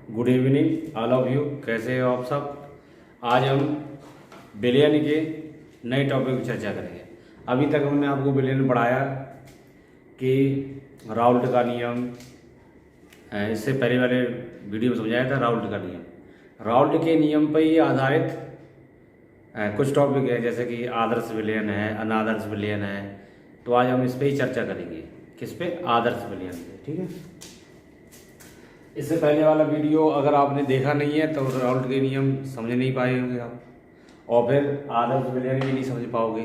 Good evening all of you. कैसे हो आप सब। आज हम विलयन के नए टॉपिक पर चर्चा करेंगे। अभी तक हमने आपको विलयन पढ़ाया कि राउल्ट का नियम, इससे पहले वाले वीडियो में समझाया था राउल्ट का नियम। राउल्ट के नियम पर ही आधारित कुछ टॉपिक है, जैसे कि आदर्श विलयन है, अनादर्श विलयन है। तो आज हम इस पर ही चर्चा करेंगे। किस पे? आदर्श विलयन पे। ठीक है। इससे पहले वाला वीडियो अगर आपने देखा नहीं है तो राउल्ट के नियम समझ नहीं पाए होंगे आप, और फिर आदर्श विलयन भी नहीं समझ पाओगे,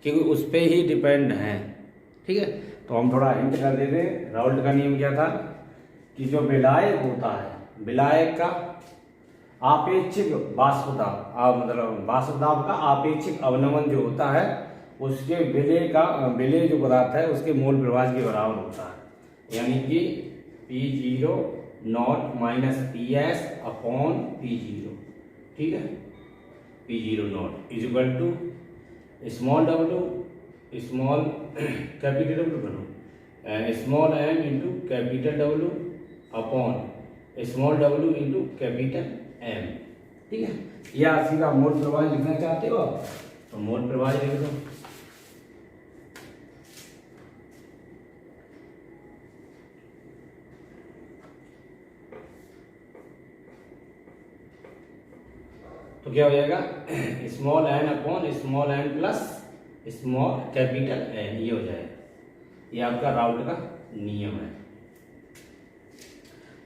क्योंकि उस पर ही डिपेंड है। ठीक है। तो हम थोड़ा हिंट कर देते हैं। राउल्ट का नियम क्या था कि जो विलायक होता है, विलायक का आपेक्षिक वाष्पदाब, मतलब वाष्पदाब का आपेक्षिक अवनमन जो होता है, उसके विलय जो पदार्थ है उसके मोल प्रवाह के बराबर होता है। यानी कि P0 not minus PS upon P0। ठीक है। P0 naught is equal to small W small capital W बनो small m into capital W upon small W into capital M। ठीक है। या सीधा मोल प्रवाह लिखना चाहते हो आप तो मोल प्रवाह लिख दो। तो क्या हो जाएगा? Small n upon small n plus small capital n, ये हो जाएगा। ये आपका राउल्ट का नियम है।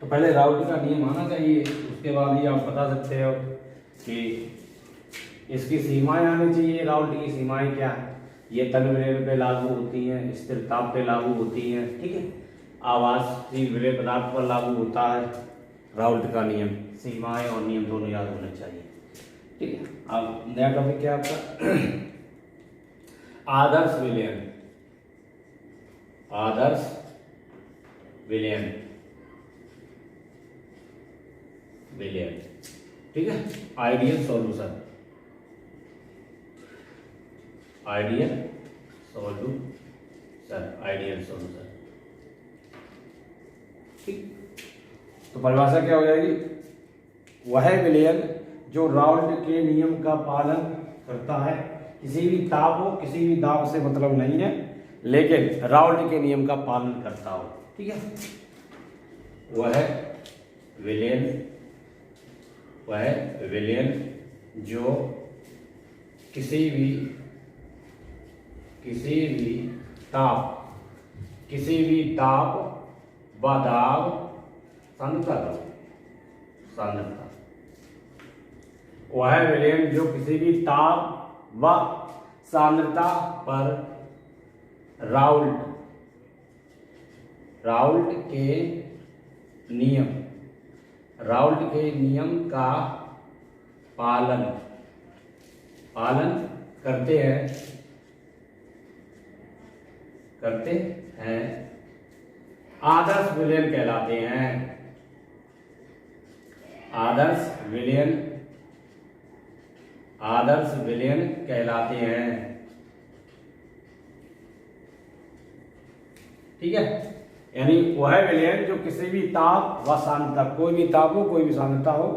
तो पहले राउल्ट का नियम आना चाहिए, उसके बाद ही आप बता सकते हो कि इसकी सीमाएं आनी चाहिए। राउल्ट की सीमाएं क्या है? ये तल विलय पे लागू होती हैं, स्थिर ताप पे लागू होती हैं। ठीक है। आवासीय विलय पदार्थ पर लागू होता है राउल्ट का नियम। सीमाएं और नियम दोनों याद होने चाहिए। ठीक है। अब नया टॉपिक क्या है आपका? आदर्श विलयन। आदर्श विलयन विलयन। ठीक है। Ideal solution, ideal solution, ideal solution. ठीक। तो परिभाषा क्या हो जाएगी? वह विलयन जो राउल्ट के नियम का पालन करता है। किसी भी ताप हो, किसी भी दाब से मतलब नहीं है, लेकिन राउल्ट के नियम का पालन करता हो। ठीक है। वह विलयन जो किसी भी ताप व दाब सांद्रता, वह विलयन जो किसी भी ताप व सांद्रता पर राउल्ट के नियम का पालन करते हैं आदर्श विलयन कहलाते हैं। आदर्श विलयन कहलाते हैं। ठीक है। यानी वह विलयन जो किसी भी ताप व सांद्रता, कोई भी ताप हो कोई भी सांद्रता हो,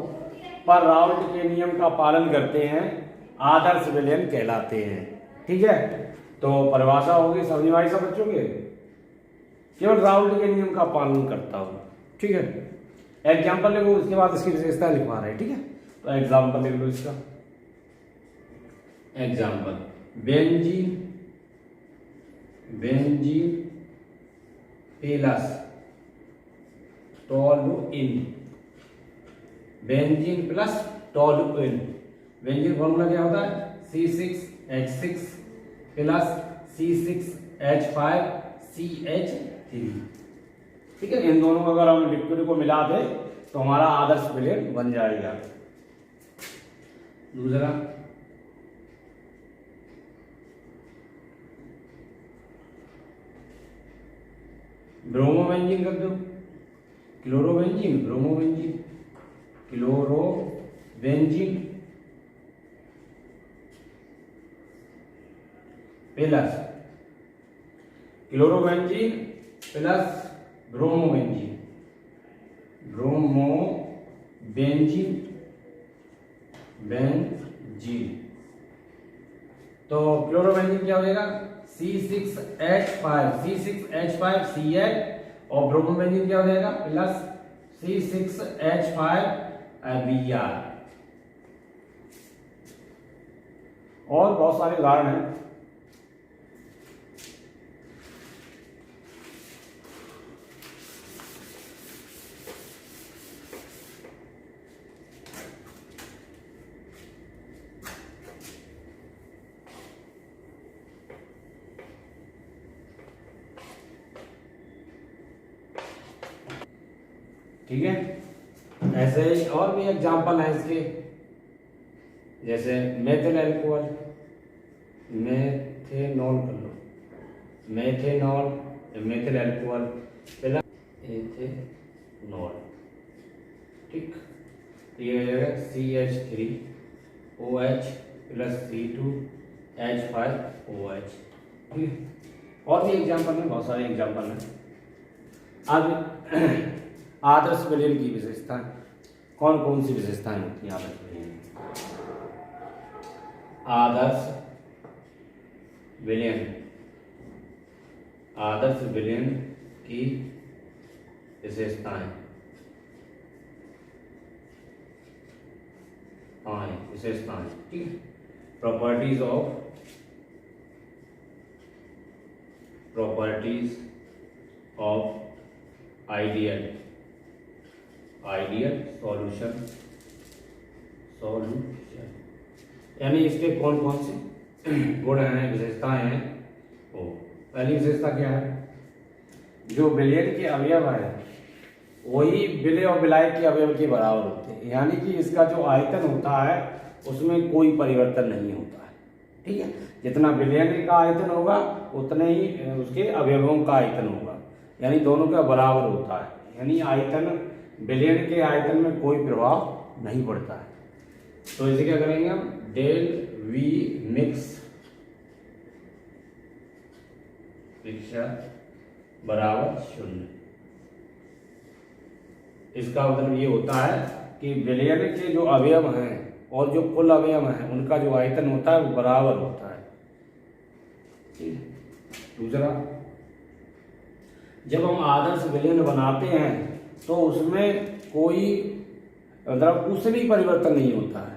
पर राउल्ट के नियम का पालन करते हैं, आदर्श विलयन कहलाते हैं। ठीक है। तो परिभाषा होगी, समझ में आई सब बच्चों के? केवल राउल्ट के नियम का पालन करता हो। ठीक है। एग्जाम्पल लिखो, उसके बाद इसकी विशेषता लिखवा रहे हैं। ठीक है। तो एग्जाम्पल लिख लो इसका। Example benzene plus toluene. Benzene plus toluene. Benzene formula क्या होता है? C6H6 plus C6H5CH3। ठीक है। इन दोनों को अगर हम लिक्विड को मिला दें तो हमारा आदर्श विलयन बन जाएगा। दूसरा ब्रोमोबेंजीन कर दो। Chlorobenzene, bromobenzene, chlorobenzene plus chlorobenzene plus bromobenzene, benzene, तो क्लोरोबेंजीन क्या हो जाएगा C6H5 और ब्रोमोबेंजीन क्या हो जाएगा प्लस C6H5Br। और बहुत सारे उदाहरण हैं। ठीक है, ऐसे ही और भी एग्जाम्पल है इसके, जैसे मेथिल एल्कोहल, मेथेनॉल कर लो, methanol, methyl alcohol plus ethanol, ठीक, ये हो जाएगा CH3OH प्लस C2H5OH। ठीक, और भी एग्जाम्पल में बहुत सारे एग्जाम्पल हैं। अब आदर्श विलयन की विशेषताएं, कौन कौन सी विशेषताएं होती हैं आदर्श विलयन? आदर्श विलयन की विशेषताएं, विशेषताएं, ठीक है। प्रॉपर्टीज ऑफ आइडियल सॉल्यूशन, यानी इसके कौन कौन से गुण हैं, विशेषताएं हैं। वो पहली विशेषता क्या है, जो विलयन के अवयव है वही विलय और विलायक के अवयव के बराबर होते हैं, यानी कि इसका जो आयतन होता है उसमें कोई परिवर्तन नहीं होता है। ठीक है, जितना विलयन का आयतन होगा उतने ही उसके अवयवों का आयतन होगा, यानी दोनों का बराबर होता है, यानी आयतन विलयन के आयतन में कोई प्रभाव नहीं पड़ता है। तो इसे क्या करेंगे हम, डेल V मिक्स बराबर 0। इसका मतलब ये होता है कि विलयन के जो अवयव हैं और जो कुल अवयव हैं उनका जो आयतन होता है वो बराबर होता है। ठीक है, दूसरा, जब हम आदर्श विलयन बनाते हैं तो उसमें कोई मतलब ऊष्मीय परिवर्तन नहीं होता है।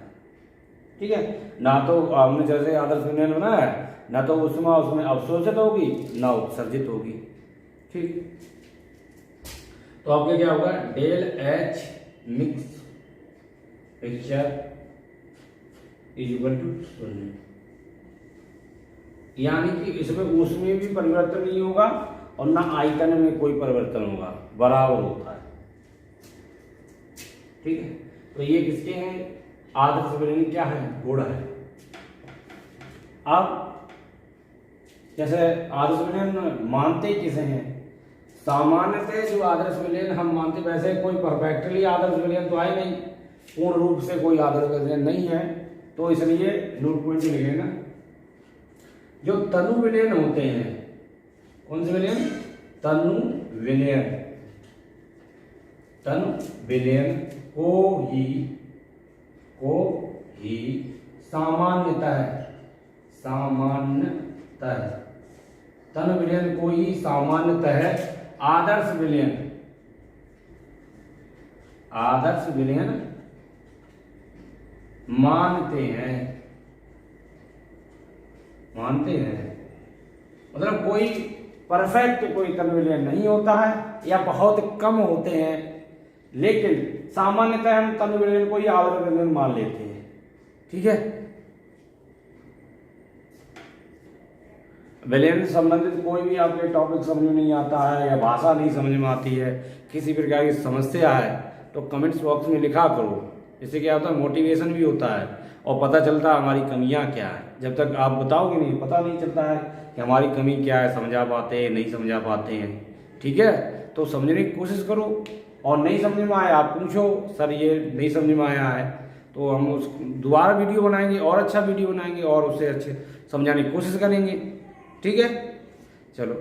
ठीक है, ना तो हमने जैसे आदर्श विलयन बनाया है, ना तो ऊष्मा उसमें अवशोषित होगी ना उत्सर्जित होगी। ठीक, तो आपके क्या होगा, del H mixture is equal to 0, यानी कि इसमें ऊष्मीय भी परिवर्तन नहीं होगा और ना आयतन में कोई परिवर्तन होगा, बराबर होता है। ठीक है, तो ये किसके हैं, आदर्श विलयन क्या है, गुण है। अब जैसे आदर्श विलयन मानते किसे हैं, सामान्यतः जो आदर्श विलयन हम मानते, वैसे कोई परफेक्टली आदर्श विलयन तो आए नहीं, पूर्ण रूप से कोई आदर्श विलयन नहीं है, तो इसलिए नोट पॉइंट लिखेगा, जो तनु विलयन होते हैं, कौन से विलयन, तनु विलयन को ही सामान्यतः तनु विलयन को ही सामान्यतः आदर्श विलयन मानते हैं। मतलब कोई परफेक्ट कोई तनु विलयन नहीं होता है या बहुत कम होते हैं, लेकिन सामान्यतः हम तनु विलयन को ही आदर्श विलयन मान लेते हैं। ठीक है, विलयन से संबंधित कोई भी आपके टॉपिक समझ में नहीं आता है या भाषा नहीं समझ में आती है, किसी प्रकार की समस्या है, तो कमेंट्स बॉक्स में लिखा करो। इससे क्या होता है, मोटिवेशन भी होता है और पता चलता है हमारी कमियां क्या है। जब तक आप बताओगे नहीं, पता नहीं चलता है कि हमारी कमी क्या है, समझा पाते हैं नहीं समझा पाते हैं। ठीक है, तो समझने की कोशिश करो, और नहीं समझ में आया आप पूछो, सर ये नहीं समझ में आया है, तो हम उस दोबारा वीडियो बनाएंगे और अच्छा वीडियो बनाएंगे और उससे अच्छे समझाने की कोशिश करेंगे। ठीक है, चलो।